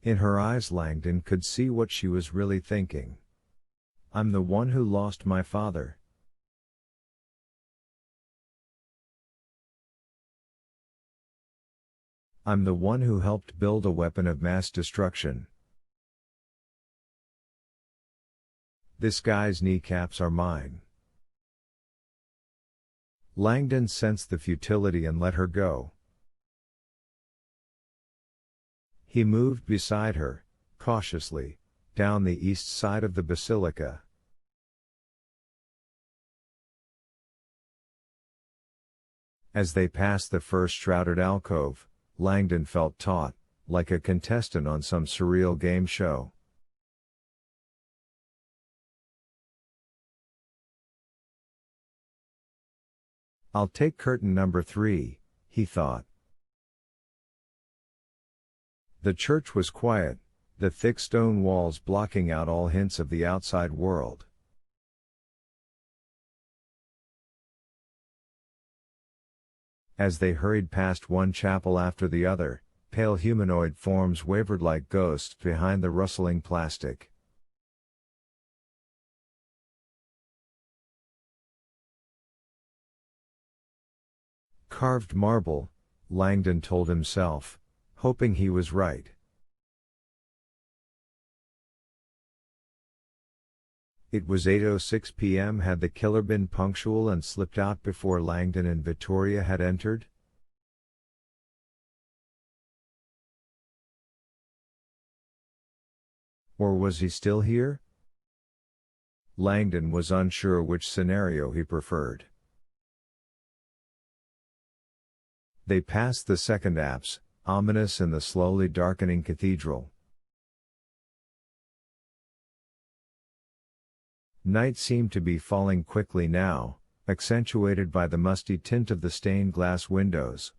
In her eyes Langdon could see what she was really thinking. I'm the one who lost my father. I'm the one who helped build a weapon of mass destruction. This guy's kneecaps are mine. Langdon sensed the futility and let her go. He moved beside her, cautiously, down the east side of the basilica. As they passed the first shrouded alcove, Langdon felt taut, like a contestant on some surreal game show. I'll take curtain number 3, he thought. The church was quiet, the thick stone walls blocking out all hints of the outside world. As they hurried past one chapel after the other, pale humanoid forms wavered like ghosts behind the rustling plastic. Carved marble, Langdon told himself, hoping he was right. It was 8:06 p.m. Had the killer been punctual and slipped out before Langdon and Victoria had entered? Or was he still here? Langdon was unsure which scenario he preferred. They passed the second apse, ominous in the slowly darkening cathedral. Night seemed to be falling quickly now, accentuated by the musty tint of the stained glass windows.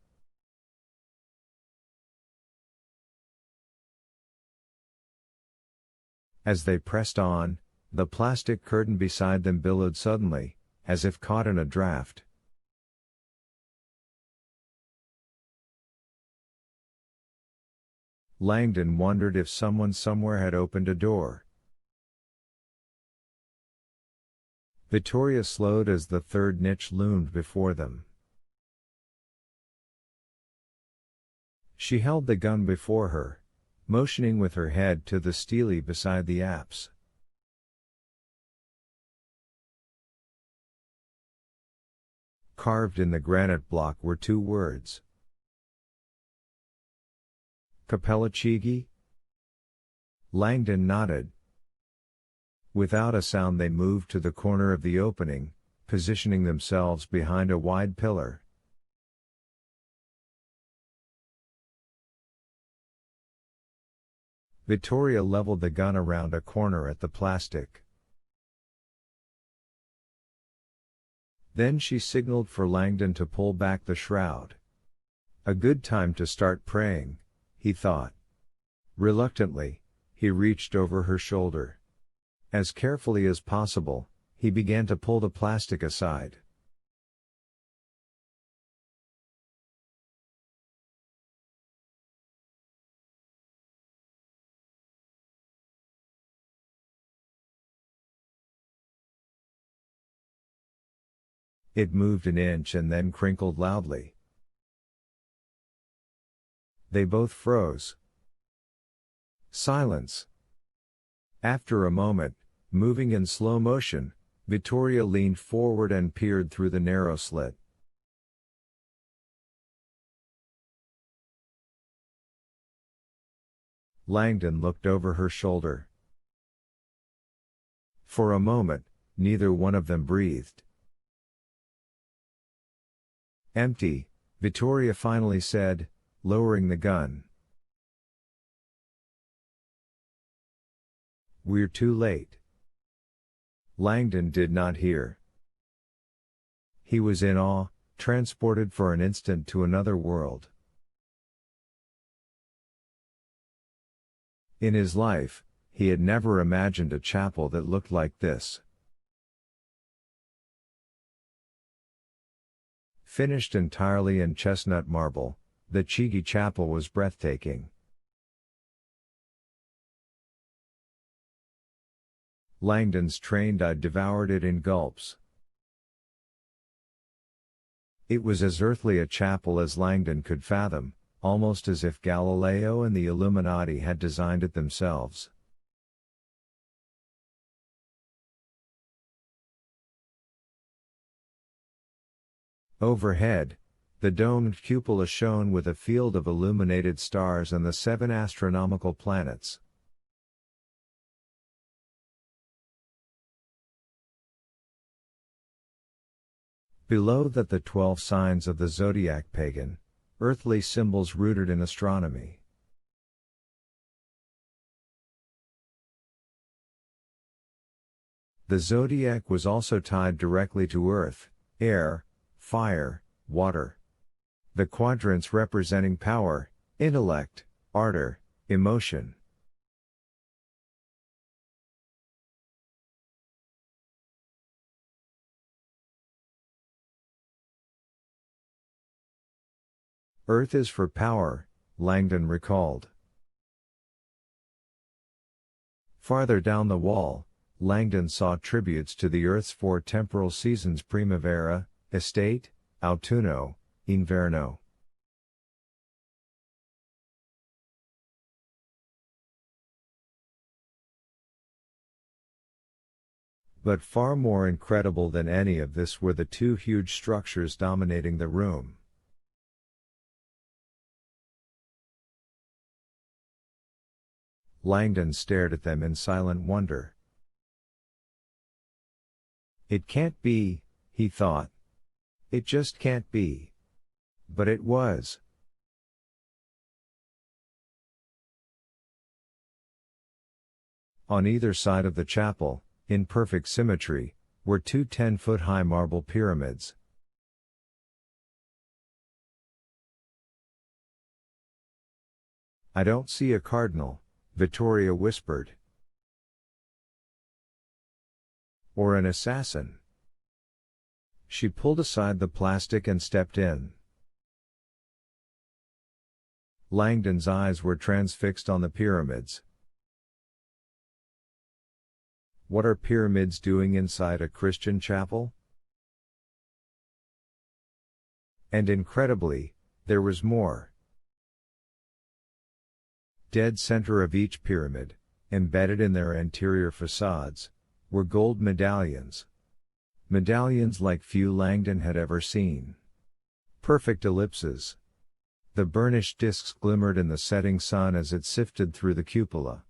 As they pressed on, the plastic curtain beside them billowed suddenly, as if caught in a draft. Langdon wondered if someone somewhere had opened a door. Victoria slowed as the third niche loomed before them. She held the gun before her, motioning with her head to the stele beside the apse. Carved in the granite block were 2 words. Capella Chigi? Langdon nodded. Without a sound they moved to the corner of the opening, positioning themselves behind a wide pillar. Victoria leveled the gun around a corner at the plastic. Then she signaled for Langdon to pull back the shroud. A good time to start praying, he thought. Reluctantly, he reached over her shoulder. As carefully as possible, he began to pull the plastic aside. It moved an inch and then crinkled loudly. They both froze. Silence. After a moment, moving in slow motion, Victoria leaned forward and peered through the narrow slit. Langdon looked over her shoulder. For a moment, neither one of them breathed. Empty, Victoria finally said, lowering the gun. We're too late. Langdon did not hear. He was in awe, transported for an instant to another world. In his life, he had never imagined a chapel that looked like this. Finished entirely in chestnut marble, the Chigi Chapel was breathtaking. Langdon's trained eye devoured it in gulps. It was as earthly a chapel as Langdon could fathom, almost as if Galileo and the Illuminati had designed it themselves. Overhead, the domed cupola shone with a field of illuminated stars and the 7 astronomical planets. Below that the 12 signs of the zodiac, pagan, earthly symbols rooted in astronomy. The zodiac was also tied directly to earth, air, fire, water. The quadrants representing power, intellect, ardor, emotion. Earth is for power, Langdon recalled. Farther down the wall, Langdon saw tributes to the Earth's 4 temporal seasons: primavera, estate, autunno, inverno. But far more incredible than any of this were the 2 huge structures dominating the room. Langdon stared at them in silent wonder. It can't be, he thought. It just can't be. But it was. On either side of the chapel, in perfect symmetry, were 2 10-foot-high marble pyramids. "I don't see a cardinal," Vittoria whispered. "Or an assassin." She pulled aside the plastic and stepped in. Langdon's eyes were transfixed on the pyramids. What are pyramids doing inside a Christian chapel? And incredibly, there was more. Dead center of each pyramid, embedded in their anterior facades, were gold medallions. Medallions like few Langdon had ever seen. Perfect ellipses. The burnished discs glimmered in the setting sun as it sifted through the cupola.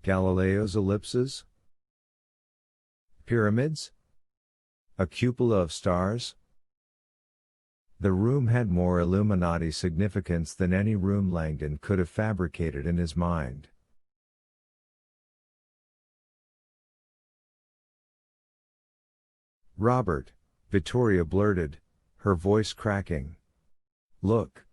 Galileo's ellipses? Pyramids? A cupola of stars? The room had more Illuminati significance than any room Langdon could have fabricated in his mind. "Robert," Vittoria blurted, her voice cracking. "Look."